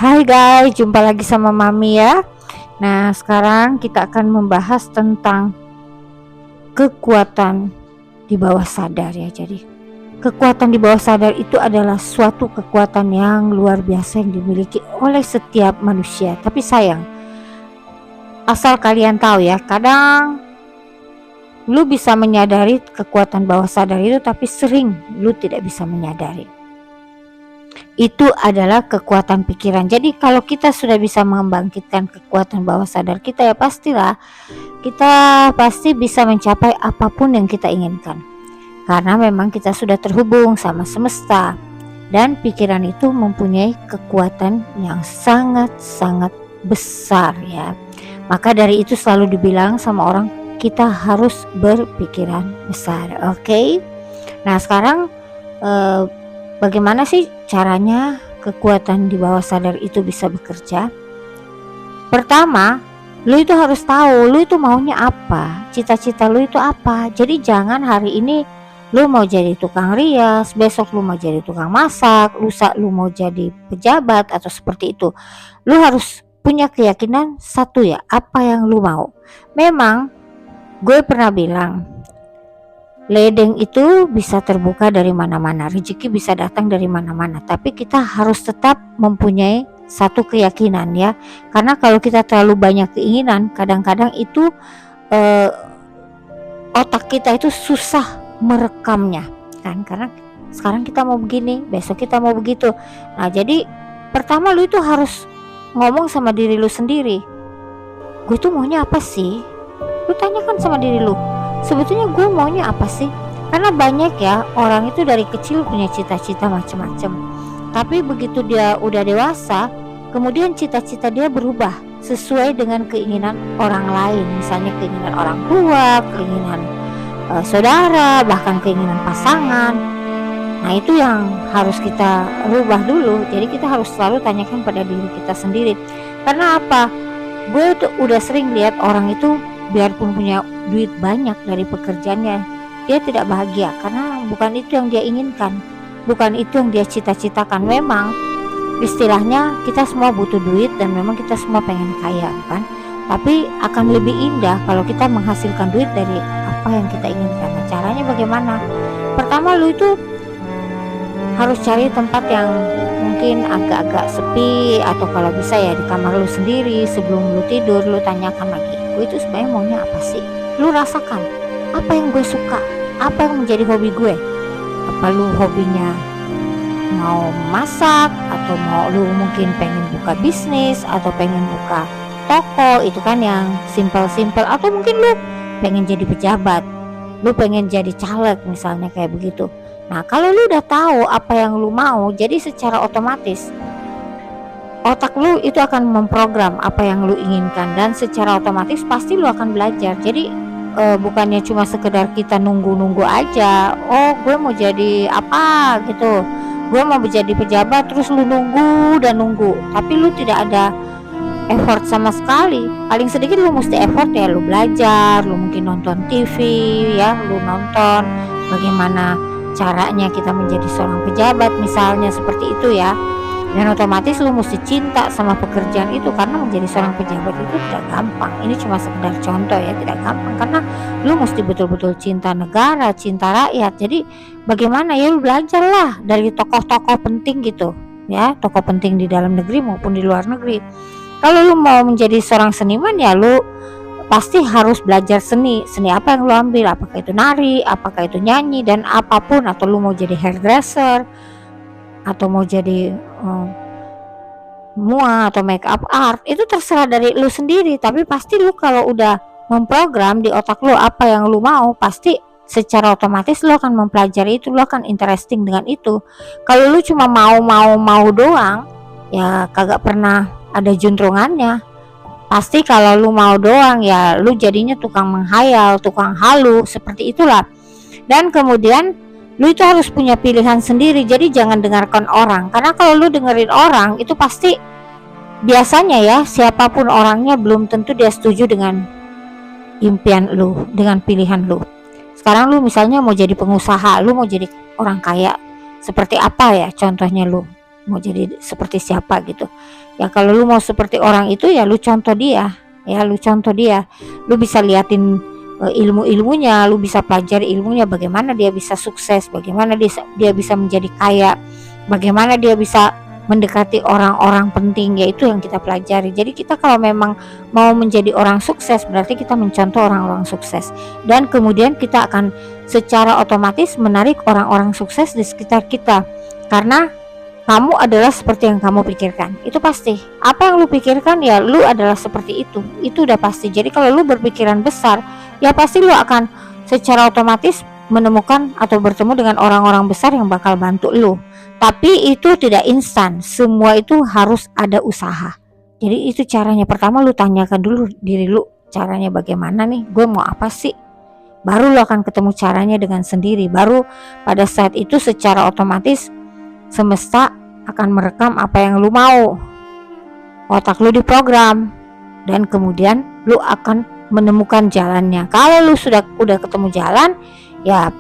Hai guys, jumpa lagi sama Mami ya. Nah, sekarang kita akan membahas tentang kekuatan di bawah sadar ya. Jadi, kekuatan di bawah sadar itu adalah suatu kekuatan yang luar biasa yang dimiliki oleh setiap manusia. Tapi sayang, asal kalian tahu ya, kadang lu bisa menyadari kekuatan bawah sadar itu, tapi sering lu tidak bisa menyadari. Itu adalah kekuatan pikiran. Jadi kalau kita sudah bisa membangkitkan kekuatan bawah sadar kita, ya pastilah kita pasti bisa mencapai apapun yang kita inginkan, karena memang kita sudah terhubung sama semesta, dan pikiran itu mempunyai kekuatan yang sangat-sangat besar ya. Maka dari itu selalu dibilang sama orang, kita harus berpikiran besar. Oke? Nah, sekarang bagaimana sih caranya kekuatan di bawah sadar itu bisa bekerja? Pertama, lu itu harus tahu lu itu maunya apa, cita-cita lu itu apa. Jadi jangan hari ini lu mau jadi tukang rias, besok lu mau jadi tukang masak, lusa lu mau jadi pejabat atau seperti itu. Lu harus punya keyakinan satu ya, apa yang lu mau. Memang gue pernah bilang, ledeng itu bisa terbuka dari mana-mana, rezeki bisa datang dari mana-mana, tapi kita harus tetap mempunyai satu keyakinan ya. Karena kalau kita terlalu banyak keinginan, kadang-kadang itu otak kita itu susah merekamnya kan, karena sekarang kita mau begini, besok kita mau begitu. Nah, jadi pertama lu itu harus ngomong sama diri lu sendiri, gue tuh maunya apa sih? Lu tanyakan sama diri lu, sebetulnya gue maunya apa sih? Karena banyak ya orang itu dari kecil punya cita-cita macam-macam, tapi begitu dia udah dewasa, kemudian cita-cita dia berubah sesuai dengan keinginan orang lain. Misalnya keinginan orang tua, keinginan saudara, bahkan keinginan pasangan. Nah, itu yang harus kita rubah dulu. Jadi kita harus selalu tanyakan pada diri kita sendiri. Karena apa? Gue udah sering lihat orang itu biarpun punya duit banyak dari pekerjaannya, dia tidak bahagia karena bukan itu yang dia inginkan, bukan itu yang dia cita-citakan. Memang istilahnya kita semua butuh duit dan memang kita semua pengen kaya kan, tapi akan lebih indah kalau kita menghasilkan duit dari apa yang kita inginkan. Nah, caranya bagaimana? Pertama, lu itu harus cari tempat yang mungkin agak-agak sepi, atau kalau bisa ya di kamar lu sendiri. Sebelum lu tidur, lu tanyakan lagi, gue itu sebenarnya maunya apa sih? Lu rasakan apa yang gue suka, apa yang menjadi hobi gue. Apa lu hobinya mau masak, atau mau lu mungkin pengen buka bisnis, atau pengen buka toko, itu kan yang simple-simple. Atau mungkin lu pengen jadi pejabat, lu pengen jadi caleg misalnya, kayak begitu. Nah, kalau lu udah tahu apa yang lu mau, jadi secara otomatis otak lu itu akan memprogram apa yang lu inginkan, dan secara otomatis pasti lu akan belajar. Jadi bukannya cuma sekedar kita nunggu-nunggu aja, oh gue mau jadi apa gitu, gue mau menjadi pejabat, terus lu nunggu dan nunggu, tapi lu tidak ada effort sama sekali. Paling sedikit lu mesti effort ya, lu belajar, lu mungkin nonton TV ya, lu nonton bagaimana caranya kita menjadi seorang pejabat misalnya, seperti itu ya. Dan otomatis lu mesti cinta sama pekerjaan itu, karena menjadi seorang pejabat itu tidak gampang. Ini cuma sekedar contoh ya, tidak gampang karena lu mesti betul-betul cinta negara, cinta rakyat. Jadi bagaimana ya, lu belajarlah dari tokoh-tokoh penting gitu ya, tokoh penting di dalam negeri maupun di luar negeri. Kalau lu mau menjadi seorang seniman ya, lu pasti harus belajar seni apa yang lu ambil, apakah itu nari, apakah itu nyanyi, dan apapun. Atau lu mau jadi hairdresser, atau mau jadi mua atau make up art, itu terserah dari lu sendiri. Tapi pasti lu kalau udah memprogram di otak lu apa yang lu mau, pasti secara otomatis lu akan mempelajari itu, lu akan interesting dengan itu. Kalau lu cuma mau doang, ya kagak pernah ada juntrungannya. Pasti kalau lu mau doang ya lu jadinya tukang menghayal, tukang halu, seperti itulah. Dan kemudian lu itu harus punya pilihan sendiri. Jadi jangan dengarkan orang, karena kalau lu dengerin orang itu pasti biasanya ya, siapapun orangnya belum tentu dia setuju dengan impian lu, dengan pilihan lu. Sekarang lu misalnya mau jadi pengusaha, lu mau jadi orang kaya, seperti apa ya contohnya lu? mau jadi seperti siapa gitu. Ya kalau lu mau seperti orang itu ya lu contoh dia, lu bisa liatin ilmu-ilmunya, lu bisa pelajari ilmunya, bagaimana dia bisa sukses, bagaimana dia bisa menjadi kaya, bagaimana dia bisa mendekati orang-orang penting, yaitu yang kita pelajari. Jadi kita kalau memang mau menjadi orang sukses berarti kita mencontoh orang-orang sukses, dan kemudian kita akan secara otomatis menarik orang-orang sukses di sekitar kita, karena kamu adalah seperti yang kamu pikirkan. Itu pasti. Apa yang lu pikirkan ya lu adalah seperti itu. Itu udah pasti. Jadi kalau lu berpikiran besar, ya pasti lu akan secara otomatis menemukan atau bertemu dengan orang-orang besar yang bakal bantu lu. Tapi itu tidak instan. Semua itu harus ada usaha. Jadi itu caranya. Pertama lu tanyakan dulu diri lu, caranya bagaimana nih? Gue mau apa sih? Baru lu akan ketemu caranya dengan sendiri. Baru pada saat itu secara otomatis semesta akan merekam apa yang lu mau. Otak lu diprogram dan kemudian lu akan menemukan jalannya. Kalau lu udah ketemu jalan, ya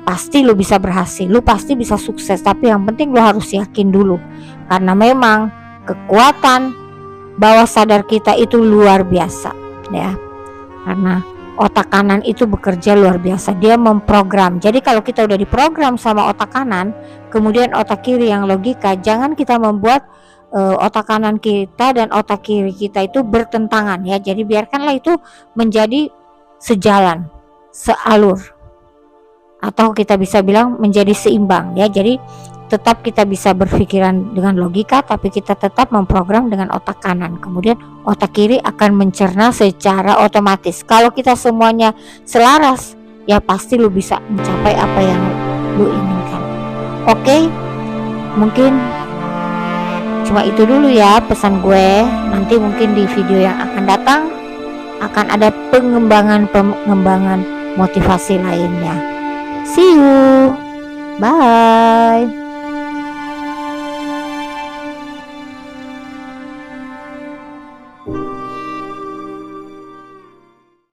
pasti lu bisa berhasil, lu pasti bisa sukses. Tapi yang penting lu harus yakin dulu, karena memang kekuatan bawah sadar kita itu luar biasa ya. Karena otak kanan itu bekerja luar biasa, dia memprogram. Jadi kalau kita udah diprogram sama otak kanan, kemudian otak kiri yang logika, jangan kita membuat otak kanan kita dan otak kiri kita itu bertentangan ya. Jadi biarkanlah itu menjadi sejalan, sealur, atau kita bisa bilang menjadi seimbang ya. Jadi tetap kita bisa berpikiran dengan logika, tapi kita tetap memprogram dengan otak kanan. Kemudian otak kiri akan mencerna secara otomatis. Kalau kita semuanya selaras, ya pasti lu bisa mencapai apa yang lu inginkan. Oke, mungkin cuma itu dulu ya pesan gue. Nanti mungkin di video yang akan datang akan ada pengembangan motivasi lainnya. See you, bye.